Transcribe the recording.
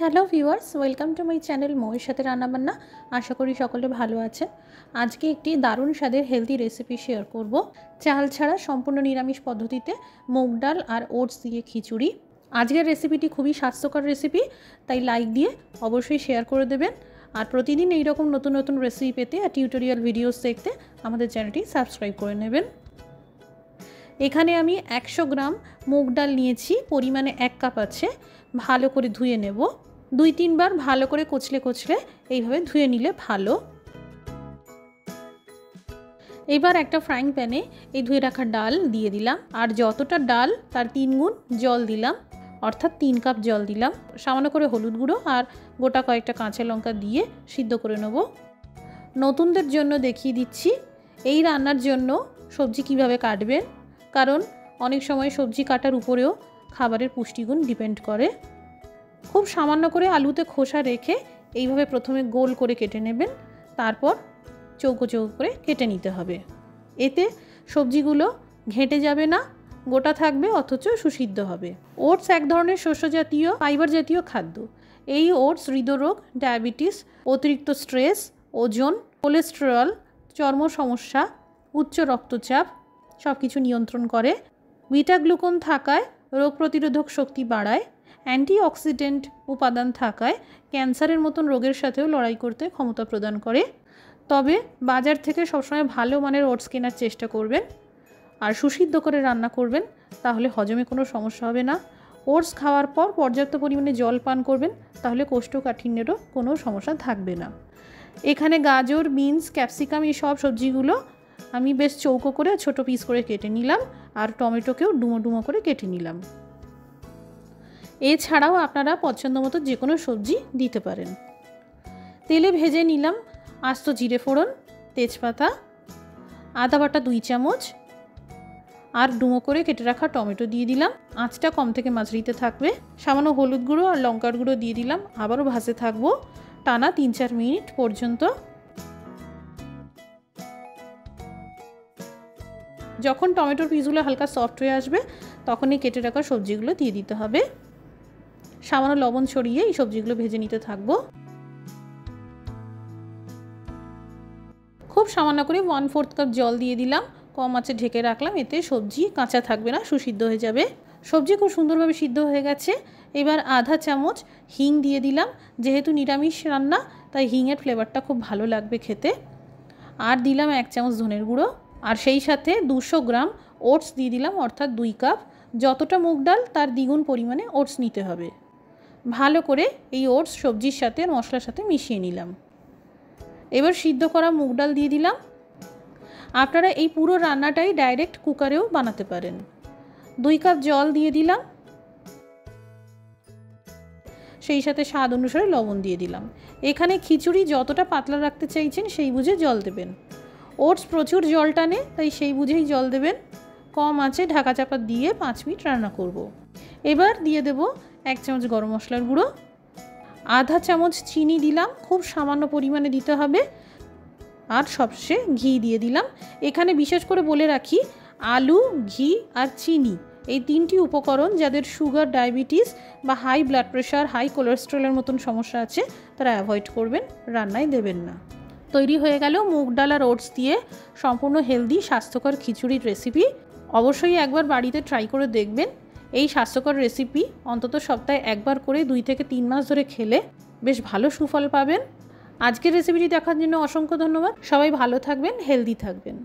Hello viewers, welcome to my channel মৌয়ের সাথে রান্নাবান্না। আশা করি সকলে ভালো আছেন। আজকে একটি দারুণ স্বাদের হেলদি রেসিপি শেয়ার করব। চাল ছাড়া সম্পূর্ণ নিরামিষ পদ্ধতিতে মুগ ডাল আর ওটস দিয়ে খিচুড়ি। আজকের রেসিপিটি খুবই স্বাস্থ্যকর রেসিপি, তাই লাইক দিয়ে অবশ্যই শেয়ার করে দেবেন। আর প্রতিদিন এই রকম নতুন নতুন রেসিপি পেতে আর টিউটোরিয়াল ভিডিওস দেখতে আমাদের চ্যানেলটি সাবস্ক্রাইব করে নেবেন। এখানে আমি 100 গ্রাম মুগ ডাল নিয়েছি, পরিমাণে 1 কাপ আছে। ভালো করে ধুয়ে নেব। 2-3 বার ভালো করে কচলে কচলে এইভাবে ধুয়ে নিলে ভালো। এবার একটা ফ্রাইং প্যানে এই ধুয়ে রাখা ডাল দিয়ে দিলাম, আর যতটা ডাল তার 3 গুণ জল দিলাম, অর্থাৎ 3 কাপ জল দিলাম। সামান্য করে হলুদ গুঁড়ো আর গোটা কয়েকটা কাঁচা লঙ্কা দিয়ে সিদ্ধ করে নেব। নতুনদের জন্য দেখিয়ে দিচ্ছি এই রান্নার জন্য সবজি কিভাবে কাটবেন, কারণ অনেক সময় সবজি কাটার উপরেও খাবারের পুষ্টিগুণ ডিপেন্ড করে। খুব সামান্য করে আলুতে খোসা রেখে এইভাবে প্রথমে গোল করে কেটে নেবেন, তারপর চৌকো চৌকো করে কেটে নিতে হবে। এতে সবজিগুলো ঘেঁটে যাবে না, গোটা থাকবে অথচ সুসিদ্ধ হবে। ওটস এক ধরনের শস্য জাতীয় ফাইবার জাতীয় খাদ্য। এই ওটস হৃদরোগ, ডায়াবেটিস, অতিরিক্ত স্ট্রেস, ওজন, কোলেস্টেরল, চর্ম সমস্যা, উচ্চ রক্তচাপ সব কিছু নিয়ন্ত্রণ করে। বিটা গ্লুকোন থাকায় রোগ প্রতিরোধক শক্তি বাড়ায়। অ্যান্টিঅক্সিডেন্ট উপাদান থাকায় ক্যান্সারের মতন রোগের সাথেও লড়াই করতে ক্ষমতা প্রদান করে। তবে বাজার থেকে সবসময় ভালো মানের ওটস কেনার চেষ্টা করবেন আর সুসিদ্ধ করে রান্না করবেন, তাহলে হজমে কোনো সমস্যা হবে না। ওটস খাওয়ার পর পর্যাপ্ত পরিমাণে জল পান করবেন, তাহলে কোষ্ঠকাঠিন্যেরও কোনো সমস্যা থাকবে না। এখানে গাজর, বিনস, ক্যাপসিকাম এই সব সবজিগুলো আমি বেশ চৌকো করে ছোট পিস করে কেটে নিলাম, আর টমেটোকেও ডুমো ডুমো করে কেটে নিলাম। এছাড়াও আপনারা পছন্দ মতো যে কোনো সবজি দিতে পারেন। তেলে ভেজে নিলাম আস্ত জিরে ফোড়ন, তেজপাতা, আদা বাটা 2 চামচ, আর ডুমো করে কেটে রাখা টমেটো দিয়ে দিলাম। আঁচটা কম থেকে মাঝারিতে থাকবে। সামান্য হলুদ গুঁড়ো আর লঙ্কার গুঁড়ো দিয়ে দিলাম। আবারও ভাজতে থাকবো টানা 3-4 মিনিট পর্যন্ত। যখন টমেটোর পিসগুলো হালকা সফট হয়ে আসবে, তখনই কেটে রাখা সবজিগুলো দিয়ে দিতে হবে। সামান্য লবণ ছড়িয়ে এই সবজিগুলো ভেজে নিতে থাকবো। খুব সামান্য করে 1/4 কাপ জল দিয়ে দিলাম, কম আঁচে ঢেকে রাখলাম। এতে সবজি কাঁচা থাকবে না, সুসিদ্ধ হয়ে যাবে। সবজি খুব সুন্দরভাবে সিদ্ধ হয়ে গেছে। এবার আধা চামচ হিং দিয়ে দিলাম। যেহেতু নিরামিষ রান্না, তাই হিংয়ের ফ্লেভারটা খুব ভালো লাগবে খেতে। আর দিলাম 1 চামচ ধনের গুঁড়ো, আর সেই সাথে 200 গ্রাম ওটস দিয়ে দিলাম, অর্থাৎ 2 কাপ। যতটা মুগ ডাল তার দ্বিগুণ পরিমাণে ওটস নিতে হবে। ভালো করে এই ওটস সবজির সাথে মশলার সাথে মিশিয়ে নিলাম। এবার সিদ্ধ করা মুগ ডাল দিয়ে দিলাম। আপনারা এই পুরো রান্নাটাই ডাইরেক্ট কুকারেও বানাতে পারেন। 2 কাপ জল দিয়ে দিলাম, সেই সাথে স্বাদ অনুসারে লবণ দিয়ে দিলাম। এখানে খিচুড়ি যতটা পাতলা রাখতে চাইছেন সেই বুঝে জল দেবেন। ওটস প্রচুর জল টানে, তাই সেই বুঝেই জল দেবেন। কম আঁচে ঢাকা চাপা দিয়ে 5 মিনিট রান্না করব। এবার দিয়ে দেব 1 চামচ গরম মশলার গুঁড়ো, আধা চামচ চিনি দিলাম, খুব সামান্য পরিমাণে দিতে হবে, আর সবশেষে ঘি দিয়ে দিলাম। এখানে বিশেষ করে বলে রাখি, আলু, ঘি আর চিনি এই 3টি উপকরণ যাদের সুগার, ডায়াবেটিস বা হাই ব্লাড প্রেশার, হাই কোলেস্টেরলের মতন সমস্যা আছে, তারা অ্যাভয়েড করবেন, রান্নায় দেবেন না। তৈরি হয়ে গেল মুগ ডাল আর ওটস দিয়ে সম্পূর্ণ হেলদি স্বাস্থ্যকর খিচুড়ির রেসিপি। অবশ্যই একবার বাড়িতে ট্রাই করে দেখবেন। এই স্বাস্থ্যকর রেসিপি অন্তত সপ্তাহে একবার করে 2 থেকে 3 মাস ধরে খেলে বেশ ভালো সুফল পাবেন। আজকের রেসিপিটি দেখার জন্য অসংখ্য ধন্যবাদ। সবাই ভালো থাকবেন, হেলদি থাকবেন।